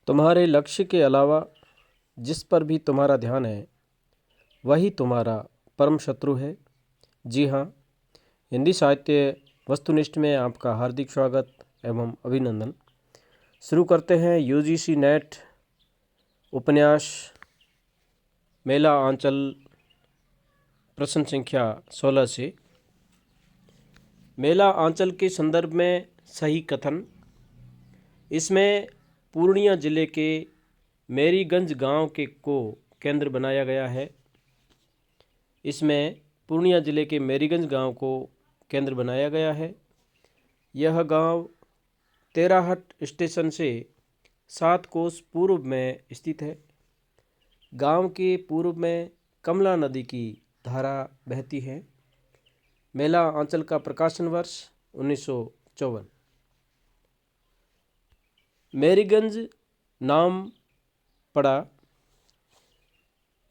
तुम्हारे लक्ष्य के अलावा जिस पर भी तुम्हारा ध्यान है वही तुम्हारा परम शत्रु है। जी हाँ, हिंदी साहित्य वस्तुनिष्ठ में आपका हार्दिक स्वागत एवं अभिनंदन। शुरू करते हैं यूजीसी नेट उपन्यास मेला आंचल प्रश्न संख्या 16 से। मेला आंचल के संदर्भ में सही कथन। इसमें पूर्णिया जिले के मेरीगंज गांव को केंद्र बनाया गया है। इसमें पूर्णिया जिले के मेरीगंज गांव को केंद्र बनाया गया है। यह गांव तेराहट स्टेशन से 7 कोस पूर्व में स्थित है। गांव के पूर्व में कमला नदी की धारा बहती है। मेला आंचल का प्रकाशन वर्ष 1954। मेरीगंज नाम पड़ा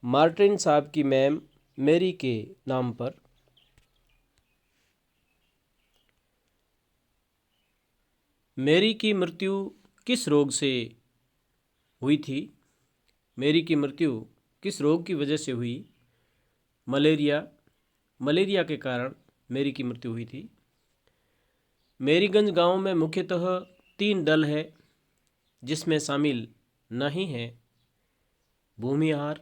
मार्टिन साहब की मैम मेरी के नाम पर। मेरी की मृत्यु किस रोग से हुई थी? मेरी की मृत्यु किस रोग की वजह से हुई? मलेरिया के कारण मेरी की मृत्यु हुई थी। मेरीगंज गांव में मुख्यतः 3 दल है जिसमें शामिल नहीं है भूमिहार,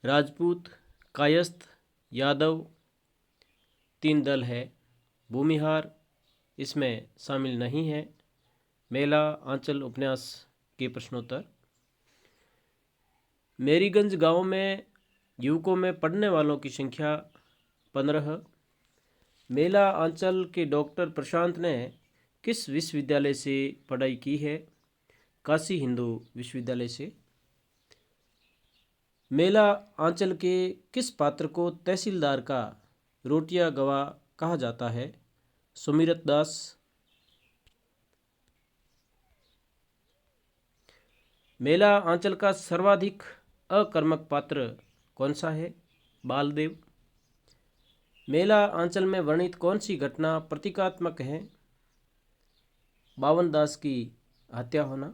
राजपूत, कायस्थ, यादव। 3 दल है। भूमिहार इसमें शामिल नहीं है। मेला आंचल उपन्यास के प्रश्नोत्तर। मेरीगंज गांव में युवकों में पढ़ने वालों की संख्या 15। मेला आंचल के डॉक्टर प्रशांत ने किस विश्वविद्यालय से पढ़ाई की है? काशी हिंदू विश्वविद्यालय से। मेला आंचल के किस पात्र को तहसीलदार का रोटिया गवा कहा जाता है? सुमिरत दास। मेला आंचल का सर्वाधिक अकर्मक पात्र कौन सा है? बालदेव। मेला आंचल में वर्णित कौन सी घटना प्रतीकात्मक है? बावन दास की हत्या होना।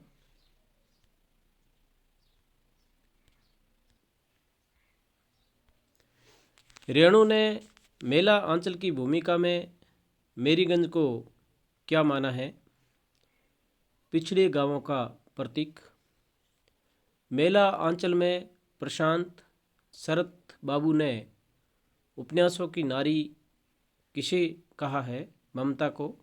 रेणु ने मेला आंचल की भूमिका में मेरीगंज को क्या माना है? पिछड़े गांवों का प्रतीक। मेला आंचल में प्रशांत शरत बाबू ने उपन्यासों की नारी किसे कहा है? ममता को।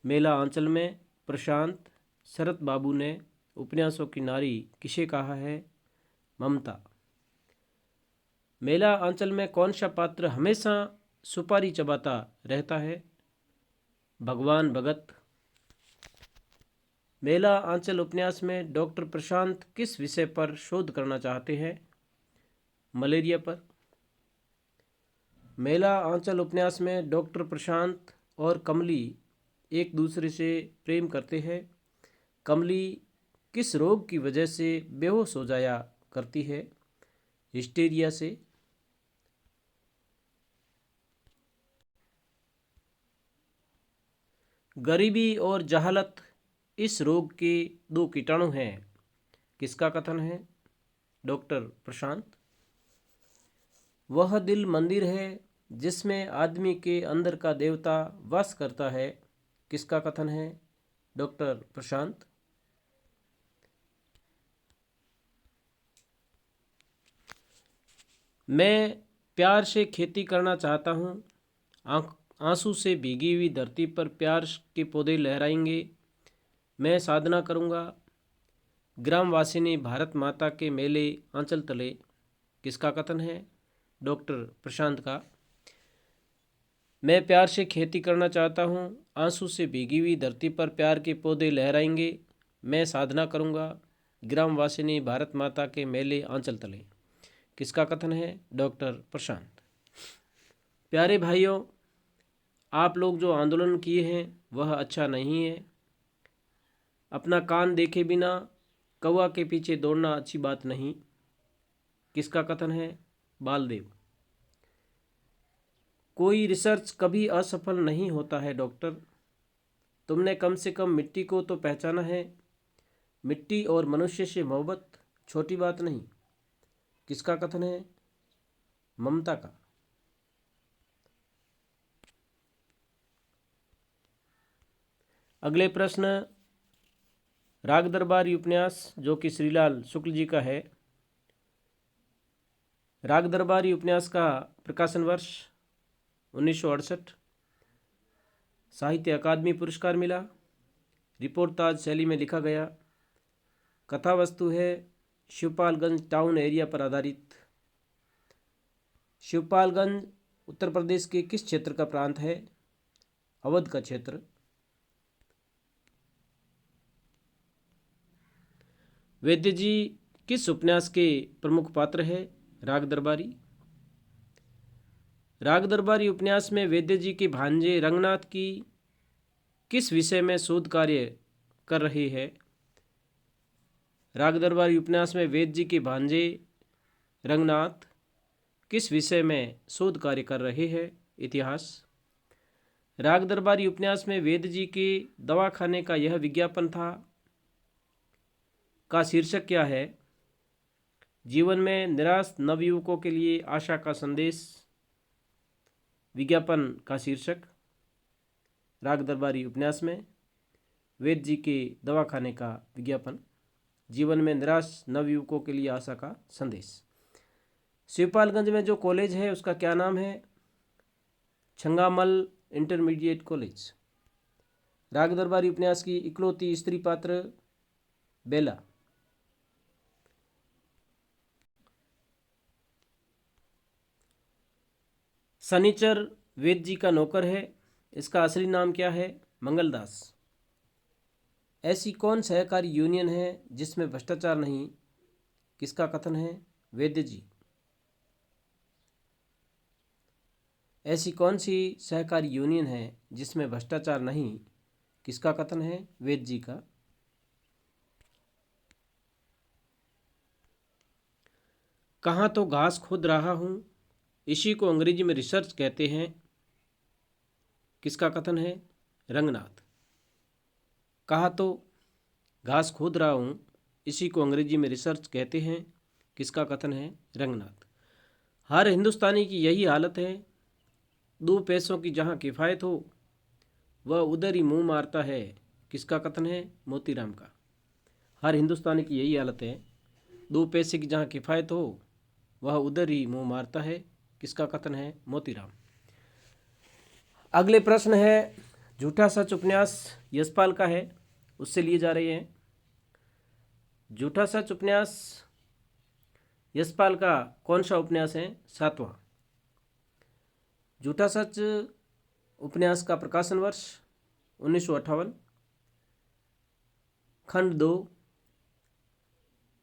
मेला आंचल में प्रशांत शरत बाबू ने उपन्यासों की नारी किसे कहा है? ममता। मेला आंचल में कौन सा पात्र हमेशा सुपारी चबाता रहता है? भगवान भगत। मेला आंचल उपन्यास में डॉक्टर प्रशांत किस विषय पर शोध करना चाहते हैं? मलेरिया पर। मेला आंचल उपन्यास में डॉक्टर प्रशांत और कमली एक दूसरे से प्रेम करते हैं। कमली किस रोग की वजह से बेहोश हो जाया करती है? हिस्टीरिया से। गरीबी और जहालत इस रोग के 2 कीटाणु हैं। किसका कथन है? डॉक्टर प्रशांत। वह दिल मंदिर है जिसमें आदमी के अंदर का देवता वास करता है। किसका कथन है? डॉक्टर प्रशांत। मैं प्यार से खेती करना चाहता हूँ। आंसू से भीगी हुई धरती पर प्यार के पौधे लहराएंगे। मैं साधना करूँगा। ग्रामवासिनी भारत माता के मेले आंचल तले। किसका कथन है? डॉक्टर प्रशांत का। मैं प्यार से खेती करना चाहता हूँ। आंसू से भीगी हुई धरती पर प्यार के पौधे लहराएंगे। मैं साधना करूँगा। ग्रामवासिनी भारत माता के मेले आंचल तले। किसका कथन है? डॉक्टर प्रशांत। प्यारे भाइयों, आप लोग जो आंदोलन किए हैं वह अच्छा नहीं है। अपना कान देखे बिना कौवा के पीछे दौड़ना अच्छी बात नहीं। किसका कथन है? बालदेव। कोई रिसर्च कभी असफल नहीं होता है डॉक्टर। तुमने कम से कम मिट्टी को तो पहचाना है। मिट्टी और मनुष्य से मोहब्बत छोटी बात नहीं, किसका कथन है? ममता का। अगले प्रश्न, राग दरबारी उपन्यास जो कि श्रीलाल शुक्ल जी का है, राग दरबारी उपन्यास का प्रकाशन वर्ष 1968, साहित्य अकादमी पुरस्कार मिला, रिपोर्टाज शैली में लिखा गया, कथा वस्तु है शिवपालगंज टाउन एरिया पर आधारित। शिवपालगंज उत्तर प्रदेश के किस क्षेत्र का प्रांत है? अवध का क्षेत्र। वैद्य जी किस उपन्यास के प्रमुख पात्र है? राग दरबारी। राग दरबारी उपन्यास में वैद्य जी के भांजे रंगनाथ की किस विषय में शोध कार्य कर रही है? राग दरबारी उपन्यास में वैद्य जी के भांजे रंगनाथ किस विषय में शोध कार्य कर रहे हैं? इतिहास। राग दरबारी उपन्यास में वैद्य जी के दवाखाने का यह विज्ञापन था का शीर्षक क्या है? जीवन में निराश नवयुवकों के लिए आशा का संदेश, विज्ञापन का शीर्षक। राग दरबारी उपन्यास में वैद्य जी के दवाखाने का विज्ञापन, जीवन में निराश नवयुवकों के लिए आशा का संदेश। शिवपालगंज में जो कॉलेज है उसका क्या नाम है? छंगामल इंटरमीडिएट कॉलेज। राग दरबारी उपन्यास की इकलौती स्त्री पात्र बेला। शनिचर वैद्य जी का नौकर है, इसका असली नाम क्या है? मंगलदास। ऐसी कौन सहकारी यूनियन है जिसमें भ्रष्टाचार नहीं, किसका कथन है? वैद्य जी। ऐसी कौन सी सहकारी यूनियन है जिसमें भ्रष्टाचार नहीं, किसका कथन है? वैद्य जी का। कहाँ तो घास खोद रहा हूँ, इसी को अंग्रेजी में रिसर्च कहते हैं, किसका कथन है? रंगनाथ। कहाँ तो घास खोद रहा हूँ, इसी को अंग्रेजी में रिसर्च कहते हैं, किसका कथन है? रंगनाथ। हर हिंदुस्तानी की यही हालत है, दो पैसों की जहाँ किफ़ायत हो वह उधर ही मुंह मारता है, किसका कथन है? मोतीराम का। हर हिंदुस्तानी की यही हालत है, दो पैसे की जहाँ किफ़ायत हो वह उधर ही मुंह मारता है, किसका कथन है? मोतीराम। अगले प्रश्न है, झूठा सच उपन्यास यशपाल का है, उससे लिए जा रहे हैं। झूठा सच उपन्यास यशपाल का कौन सा उपन्यास है? 7वां। झूठा सच उपन्यास का प्रकाशन वर्ष 1958, खंड 2।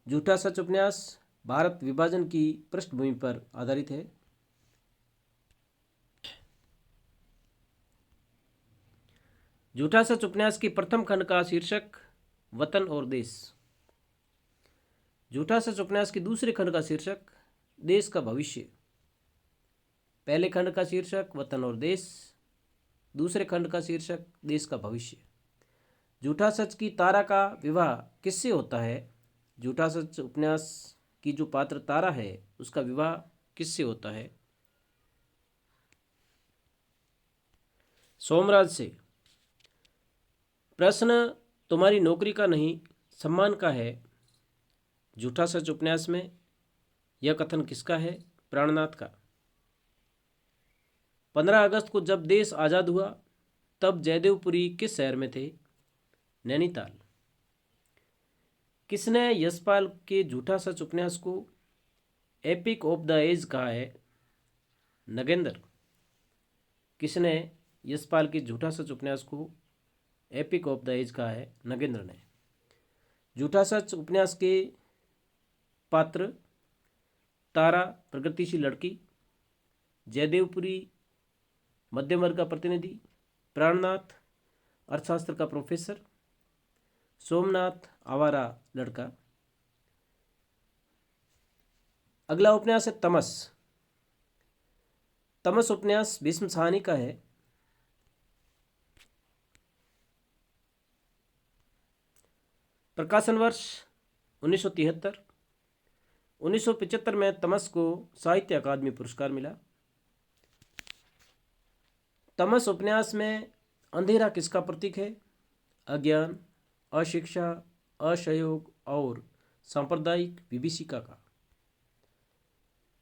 झूठा सच उपन्यास भारत विभाजन की पृष्ठभूमि पर आधारित है। झूठा सच उपन्यास की प्रथम खंड का शीर्षक वतन और देश। झूठा सच उपन्यास की दूसरे खंड का शीर्षक देश का भविष्य। पहले खंड का शीर्षक वतन और देश, दूसरे खंड का शीर्षक देश का भविष्य। झूठा सच की तारा का विवाह किससे होता है? झूठा सच उपन्यास की जो पात्र तारा है उसका विवाह किससे होता है? सोमराज से। प्रश्न तुम्हारी नौकरी का नहीं सम्मान का है। झूठा सच उपन्यास में यह कथन किसका है? प्राणनाथ का। 15 अगस्त को जब देश आज़ाद हुआ तब जयदेवपुरी किस शहर में थे? नैनीताल। किसने यशपाल के झूठा सच उपन्यास को एपिक ऑफ द एज कहा है? नगेंद्र। किसने यशपाल के झूठा सच उपन्यास को एपिक ऑफ द एज कहा है? नगेंद्र ने। झूठा सच उपन्यास के पात्र तारा प्रगतिशील लड़की, जयदेवपुरी मध्यम वर्ग का प्रतिनिधि, प्राणनाथ अर्थशास्त्र का प्रोफेसर, सोमनाथ आवारा लड़का। अगला उपन्यास है तमस। तमस उपन्यास भीष्म साहनी का है। प्रकाशन वर्ष 1973। 1975 में तमस को साहित्य अकादमी पुरस्कार मिला। तमस उपन्यास में अंधेरा किसका प्रतीक है? अज्ञान, अशिक्षा, असहयोग और सांप्रदायिक विभीषिका का।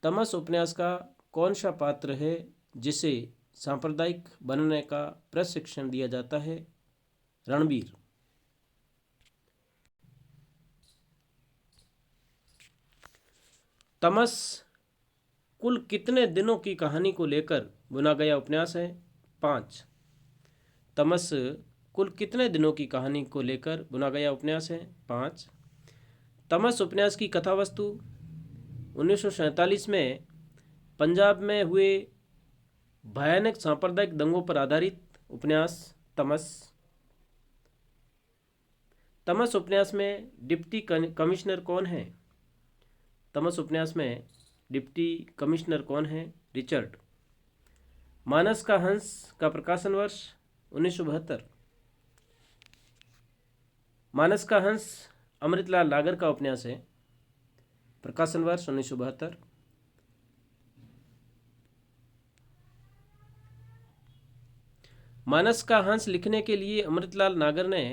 तमस उपन्यास का कौन सा पात्र है जिसे सांप्रदायिक बनने का प्रशिक्षण दिया जाता है? रणबीर। तमस कुल कितने दिनों की कहानी को लेकर बुना गया उपन्यास है? 5। तमस कुल कितने दिनों की कहानी को लेकर बुना गया उपन्यास है? 5। तमस उपन्यास की कथा वस्तु 1947 में पंजाब में हुए भयानक सांप्रदायिक दंगों पर आधारित उपन्यास तमस। तमस उपन्यास में डिप्टी कमिश्नर कौन है? तमस उपन्यास में डिप्टी कमिश्नर कौन है? रिचर्ड। मानस का हंस का प्रकाशन वर्ष 1972। मानस का हंस अमृतलाल नागर का उपन्यास है। प्रकाशन वर्ष 1972। मानस का हंस लिखने के लिए अमृतलाल नागर ने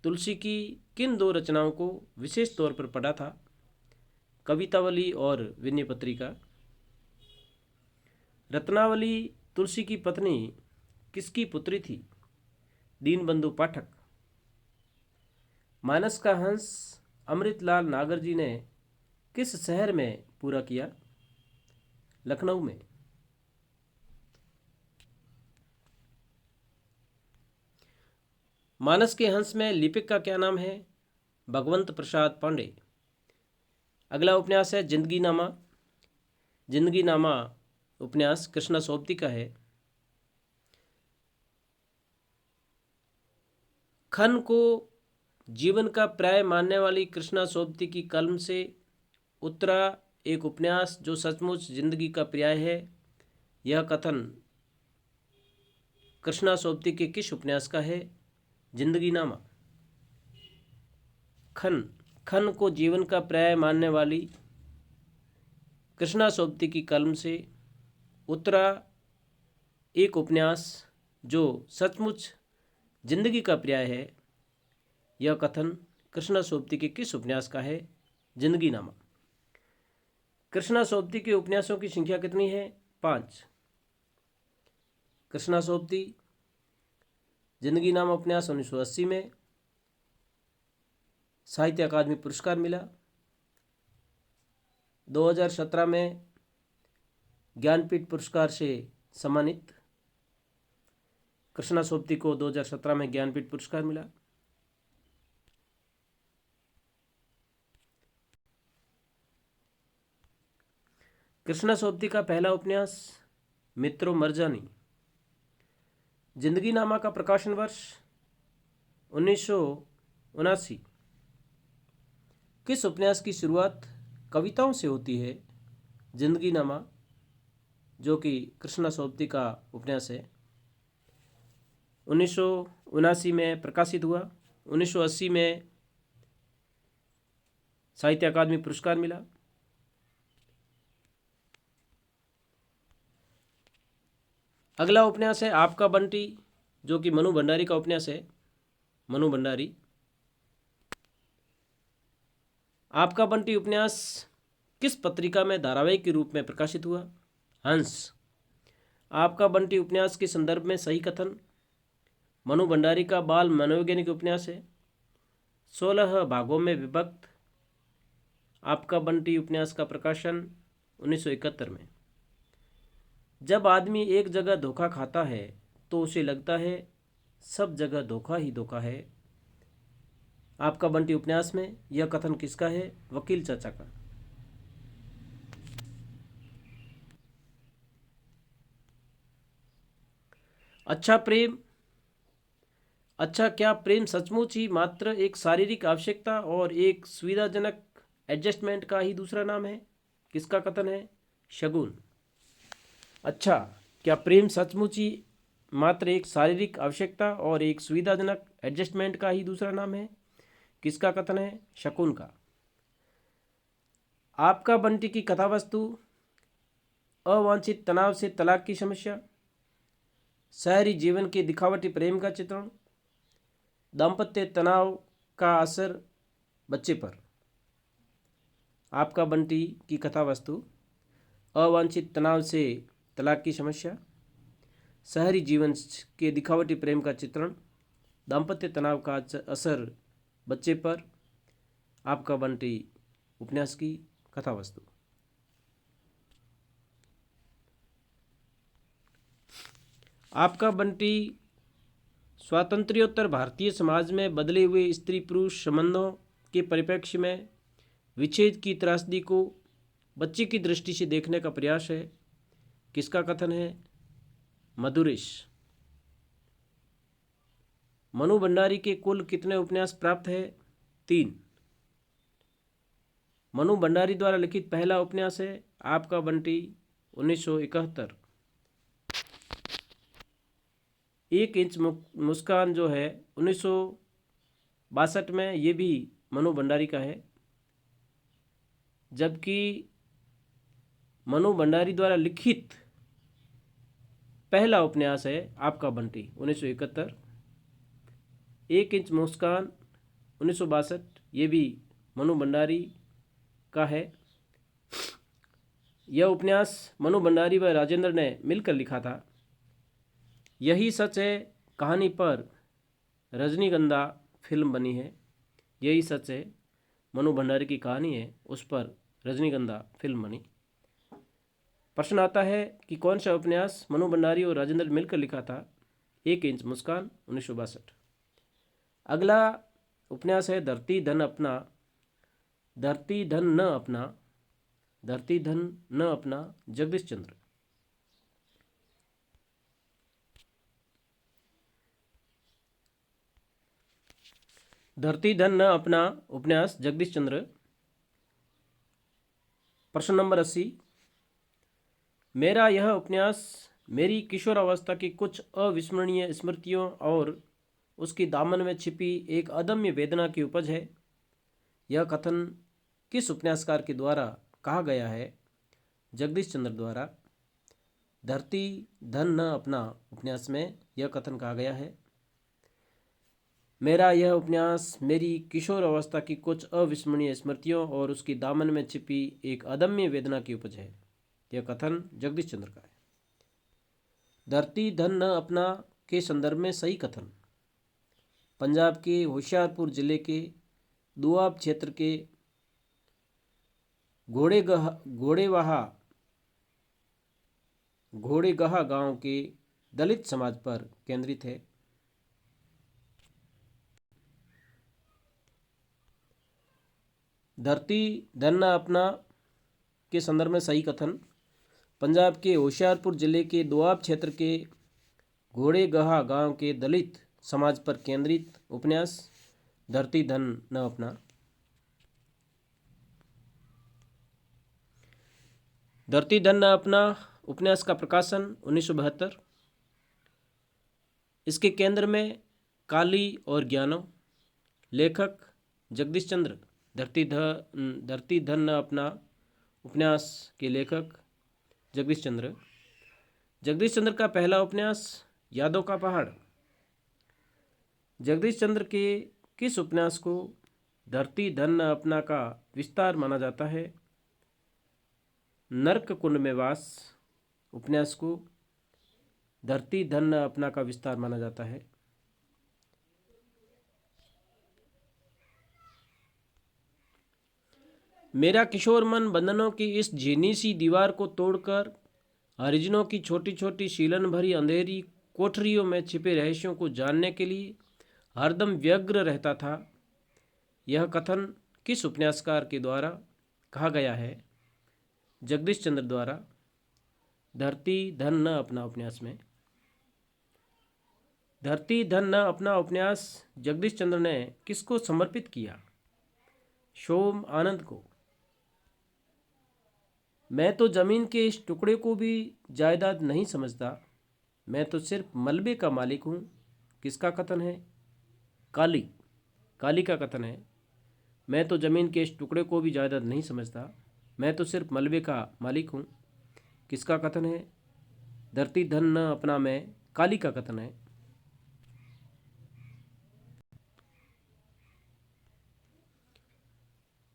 तुलसी की किन 2 रचनाओं को विशेष तौर पर पढ़ा था? कवितावली और विनय पत्रिका। रत्नावली तुलसी की पत्नी किसकी पुत्री थी? दीनबंधु पाठक। मानस का हंस अमृतलाल नागर जी ने किस शहर में पूरा किया? लखनऊ में। मानस के हंस में लिपिक का क्या नाम है? भगवंत प्रसाद पांडे। अगला उपन्यास है जिंदगी नामा। जिंदगी नामा उपन्यास कृष्णा सोबती का है। खन को जीवन का पर्याय मानने वाली कृष्णा सोबती की कलम से उत्तरा एक उपन्यास जो सचमुच जिंदगी का पर्याय है। यह कथन कृष्णा सोबती के किस उपन्यास का है? जिंदगी नामा। खन को जीवन का पर्याय मानने वाली कृष्णा सोबती की कलम से उत्तरा एक उपन्यास जो सचमुच जिंदगी का पर्याय है। यह कथन कृष्णा सोबती के किस उपन्यास का है? जिंदगी नामा। कृष्णा सोबती के उपन्यासों की संख्या कितनी है? 5। कृष्णा सोबती जिंदगी नामा उपन्यास 1980 में साहित्य अकादमी पुरस्कार मिला। 2017 में ज्ञानपीठ पुरस्कार से सम्मानित। कृष्णा सोबती को 2017 में ज्ञानपीठ पुरस्कार मिला। कृष्णा सोबती का पहला उपन्यास मित्रों मरजानी। जिंदगी नामा का प्रकाशन वर्ष 1979। किस उपन्यास की शुरुआत कविताओं से होती है? जिंदगी नामा जो कि कृष्णा सोबती का उपन्यास है। 1979 में प्रकाशित हुआ। 1980 में साहित्य अकादमी पुरस्कार मिला। अगला उपन्यास है आपका बंटी जो कि मनु भंडारी का उपन्यास है। मनु भंडारी। आपका बंटी उपन्यास किस पत्रिका में धारावाहिक के रूप में प्रकाशित हुआ? हंस। आपका बंटी उपन्यास के संदर्भ में सही कथन मनु भंडारी का बाल मनोवैज्ञानिक उपन्यास है। 16 भागों में विभक्त आपका बंटी उपन्यास का प्रकाशन 1971 में। जब आदमी एक जगह धोखा खाता है तो उसे लगता है सब जगह धोखा ही धोखा है। आपका बंटी उपन्यास में यह कथन किसका है? वकील चाचा का। अच्छा प्रेम। अच्छा, क्या प्रेम सचमुच ही मात्र एक शारीरिक आवश्यकता और एक सुविधाजनक एडजस्टमेंट का ही दूसरा नाम है? किसका कथन है? शगुन। अच्छा, क्या प्रेम सचमुच ही मात्र एक शारीरिक आवश्यकता और एक सुविधाजनक एडजस्टमेंट का ही दूसरा नाम है? किसका कथन है? शकुन का। आपका बंटी की कथा वस्तु, अवांछित तनाव से तलाक की समस्या, शहरी जीवन के दिखावटी प्रेम का चित्रण, दाम्पत्य तनाव का असर बच्चे पर। आपका बंटी की कथा वस्तु, अवांछित तनाव से तलाक की समस्या, शहरी जीवन के दिखावटी प्रेम का चित्रण, दाम्पत्य तनाव का असर बच्चे पर। आपका बंटी उपन्यास की कथा वस्तु। आपका बंटी स्वातंत्र्योत्तर भारतीय समाज में बदले हुए स्त्री पुरुष संबंधों के परिप्रेक्ष्य में विच्छेद की त्रासदी को बच्चे की दृष्टि से देखने का प्रयास है। किसका कथन है? मधुरेश। मनु भंडारी के कुल कितने उपन्यास प्राप्त है? 3। मनु भंडारी द्वारा लिखित पहला उपन्यास है आपका बंटी 1971। 1 इंच मुस्कान जो है 1962 में, ये भी मनु भंडारी का है। जबकि मनु भंडारी द्वारा लिखित पहला उपन्यास है आपका बंटी 1971। 1 इंच मुस्कान 1962, ये भी मनु भंडारी का है। यह उपन्यास मनु भंडारी व राजेंद्र ने मिलकर लिखा था। यही सच है कहानी पर रजनीगंधा फिल्म बनी है। यही सच है मनु भंडारी की कहानी है, उस पर रजनीगंधा फिल्म बनी। प्रश्न आता है कि कौन सा उपन्यास मनु भंडारी और राजेंद्र ने मिलकर लिखा था? 1 इंच मुस्कान 1962। अगला उपन्यास है धरती धन अपना, धरती धन न अपना, धरती धन न अपना, जगदीश चंद्र। धरती धन न अपना उपन्यास जगदीश चंद्र। प्रश्न नंबर 80। मेरा यह उपन्यास मेरी किशोरावस्था की कुछ अविस्मरणीय स्मृतियों और उसकी दामन में छिपी एक अदम्य वेदना की उपज है। यह कथन किस उपन्यासकार के द्वारा कहा गया है? जगदीश चंद्र द्वारा। धरती धन न अपना उपन्यास में यह कथन कहा गया है, मेरा यह उपन्यास मेरी किशोर अवस्था की कुछ अविस्मरणीय स्मृतियों और उसकी दामन में छिपी एक अदम्य वेदना की उपज है। यह कथन जगदीश चंद्र का है। धरती धन न अपना के संदर्भ में सही कथन। पंजाब के होशियारपुर जिले के दुआब क्षेत्र के घोड़ेगहा गांव के दलित समाज पर केंद्रित है। धरती धन न अपना के संदर्भ में सही कथन। पंजाब के होशियारपुर जिले के दोआब क्षेत्र के घोड़ेगहा गांव के दलित समाज पर केंद्रित उपन्यास धरती धन न अपना। धरती धन न अपना उपन्यास का प्रकाशन 1972। इसके केंद्र में काली और ज्ञानो। लेखक जगदीश चंद्र। धरती धन न अपना उपन्यास के लेखक जगदीश चंद्र। जगदीश चंद्र का पहला उपन्यास यादों का पहाड़। जगदीश चंद्र के किस उपन्यास को धरती धन न अपना का विस्तार माना जाता है? नर्क कुंड में वास उपन्यास को धरती धन न अपना का विस्तार माना जाता है। मेरा किशोर मन बंधनों की इस झीनी सी दीवार को तोड़कर हरिजनों की छोटी छोटी शीलन भरी अंधेरी कोठरियों में छिपे रहस्यों को जानने के लिए हरदम व्यग्र रहता था। यह कथन किस उपन्यासकार के द्वारा कहा गया है? जगदीश चंद्र द्वारा। धरती धन न अपना उपन्यास में। धरती धन न अपना उपन्यास जगदीश चंद्र ने किसको समर्पित किया? सोम आनंद को। मैं तो जमीन के इस टुकड़े को भी जायदाद नहीं समझता, मैं तो सिर्फ मलबे का मालिक हूँ। किसका कथन है? काली। काली का कथन है, मैं तो ज़मीन के इस टुकड़े को भी जायदाद नहीं समझता, मैं तो सिर्फ मलबे का मालिक हूँ। किसका कथन है? धरती धन न अपना मैं, काली का कथन है।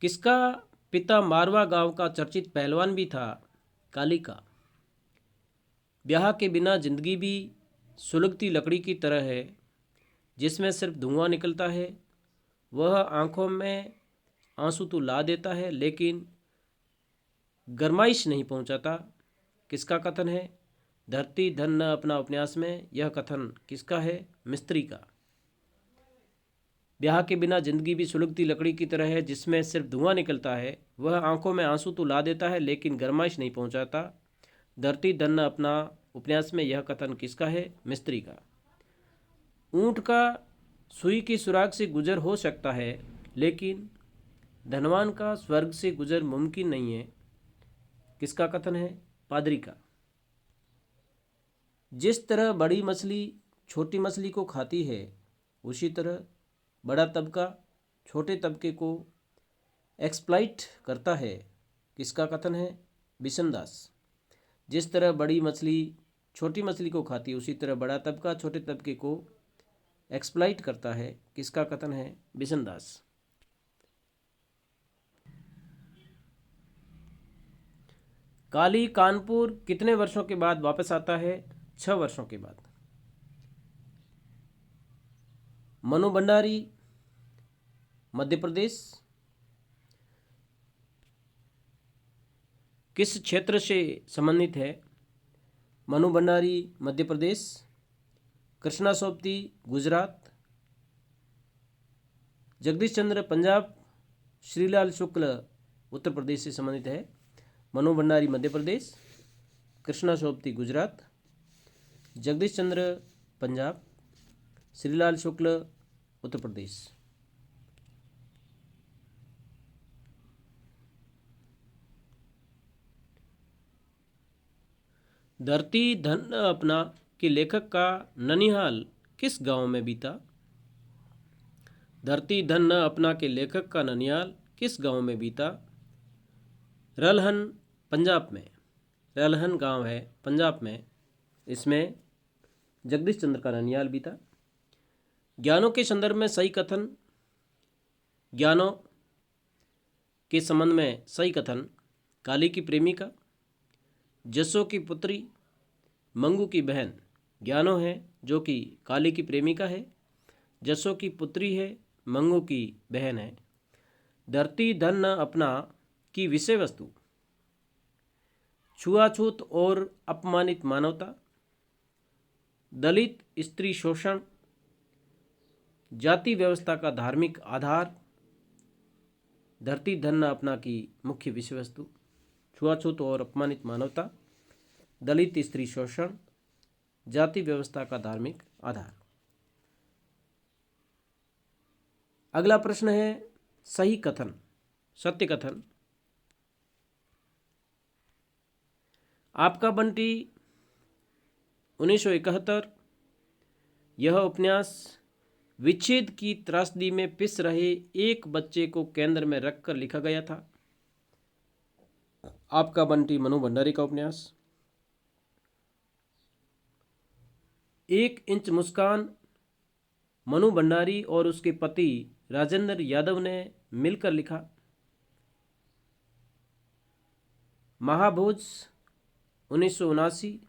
किसका पिता मारवा गांव का चर्चित पहलवान भी था? काली का। ब्याह के बिना जिंदगी भी सुलगती लकड़ी की तरह है, जिसमें सिर्फ धुआं निकलता है। वह आंखों में आंसू तो ला देता है, लेकिन गरमाइश नहीं पहुंचाता। किसका कथन है? धरती धन न अपना उपन्यास में यह कथन किसका है? मिस्त्री का। ब्याह के बिना जिंदगी भी सुलगती लकड़ी की तरह है, जिसमें सिर्फ धुआं निकलता है। वह आंखों में आंसू तो ला देता है, लेकिन गरमाइश नहीं पहुंचाता। धरती धन न अपना उपन्यास में यह कथन किसका है? मिस्त्री का। ऊंट का सुई की सुराग से गुजर हो सकता है, लेकिन धनवान का स्वर्ग से गुजर मुमकिन नहीं है। किसका कथन है? पादरी का। जिस तरह बड़ी मछली छोटी मछली को खाती है, उसी तरह बड़ा तबका छोटे तबके को एक्सप्लॉइट करता है। किसका कथन है? बिशनदास। जिस तरह बड़ी मछली छोटी मछली को खाती है, उसी तरह बड़ा तबका छोटे तबके को एक्सप्लॉइट करता है। किसका कथन है? बिशनदास। काली कानपुर कितने वर्षों के बाद वापस आता है? 6 वर्षों के बाद। मनु भंडारी मध्य प्रदेश किस क्षेत्र से संबंधित है? मनु भंडारी मध्य प्रदेश, कृष्णा सोबती गुजरात, जगदीश चंद्र पंजाब, श्रीलाल शुक्ल उत्तर प्रदेश से संबंधित है। मनु भंडारी मध्य प्रदेश, कृष्णा सोबती गुजरात, जगदीश चंद्र पंजाब, श्रीलाल शुक्ल उत्तर प्रदेश। धरती धन अपना के लेखक का ननिहाल किस गांव में बीता? धरती धन न अपना के लेखक का ननिहाल किस गांव में बीता? रलहन पंजाब में। रलहन गांव है पंजाब में, इसमें जगदीश चंद्र का ननिहाल बीता। ज्ञानों के संदर्भ में सही कथन। ज्ञानों के संबंध में सही कथन। काली की प्रेमिका, जसो की पुत्री, मंगू की बहन। ज्ञानो है जो कि काली की प्रेमिका है, जसो की पुत्री है, मंगू की बहन है। धरती धन न अपना की विषय वस्तु छुआछूत और अपमानित मानवता, दलित स्त्री शोषण, जाति व्यवस्था का धार्मिक आधार। धरती धन न अपना की मुख्य विषय वस्तु छुआछूत और अपमानित मानवता, दलित स्त्री शोषण, जाति व्यवस्था का धार्मिक आधार। अगला प्रश्न है सही कथन, सत्य कथन। आपका बंटी 1971। यह उपन्यास विच्छेद की त्रासदी में पिस रहे एक बच्चे को केंद्र में रखकर लिखा गया था। आपका बंटी मनु भंडारी का उपन्यास। 1 इंच मुस्कान मनु भंडारी और उसके पति राजेंद्र यादव ने मिलकर लिखा। महाभोज 1979।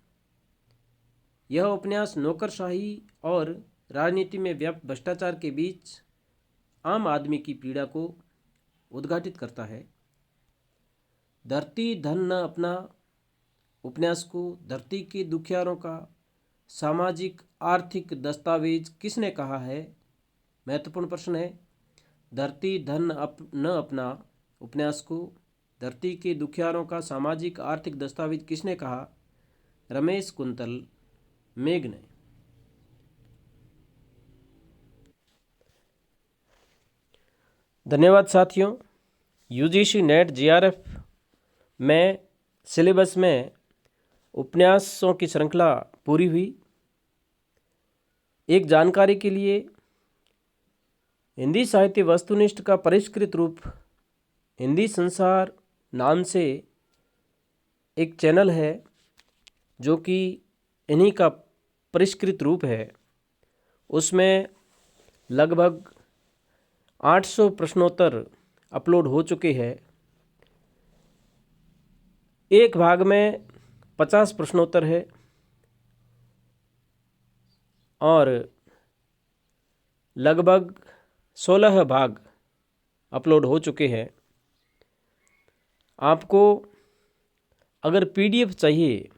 यह उपन्यास नौकरशाही और राजनीति में व्याप्त भ्रष्टाचार के बीच आम आदमी की पीड़ा को उद्घाटित करता है। धरती धन न अपना उपन्यास को धरती के दुखियारों का सामाजिक आर्थिक दस्तावेज किसने कहा है? महत्वपूर्ण प्रश्न है। धरती धन न अपना उपन्यास को धरती के दुखियारों का सामाजिक आर्थिक दस्तावेज किसने कहा? रमेश कुंतल मेघ ने। धन्यवाद साथियों। यूजीसी नेट जीआरएफ में सिलेबस में उपन्यासों की श्रृंखला पूरी हुई। एक जानकारी के लिए हिंदी साहित्य वस्तुनिष्ठ का परिष्कृत रूप हिंदी संसार नाम से एक चैनल है जो कि इन्हीं का परिष्कृत रूप है। उसमें लगभग 800 प्रश्नोत्तर अपलोड हो चुके हैं। एक भाग में 50 प्रश्नोत्तर है और लगभग 16 भाग अपलोड हो चुके हैं। आपको अगर PDF चाहिए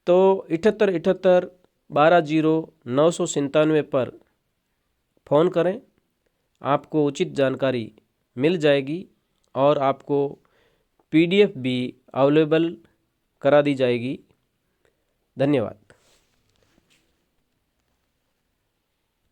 तो 7878 120997 पर फ़ोन करें, आपको उचित जानकारी मिल जाएगी और आपको PDF भी अवेलेबल करा दी जाएगी। धन्यवाद।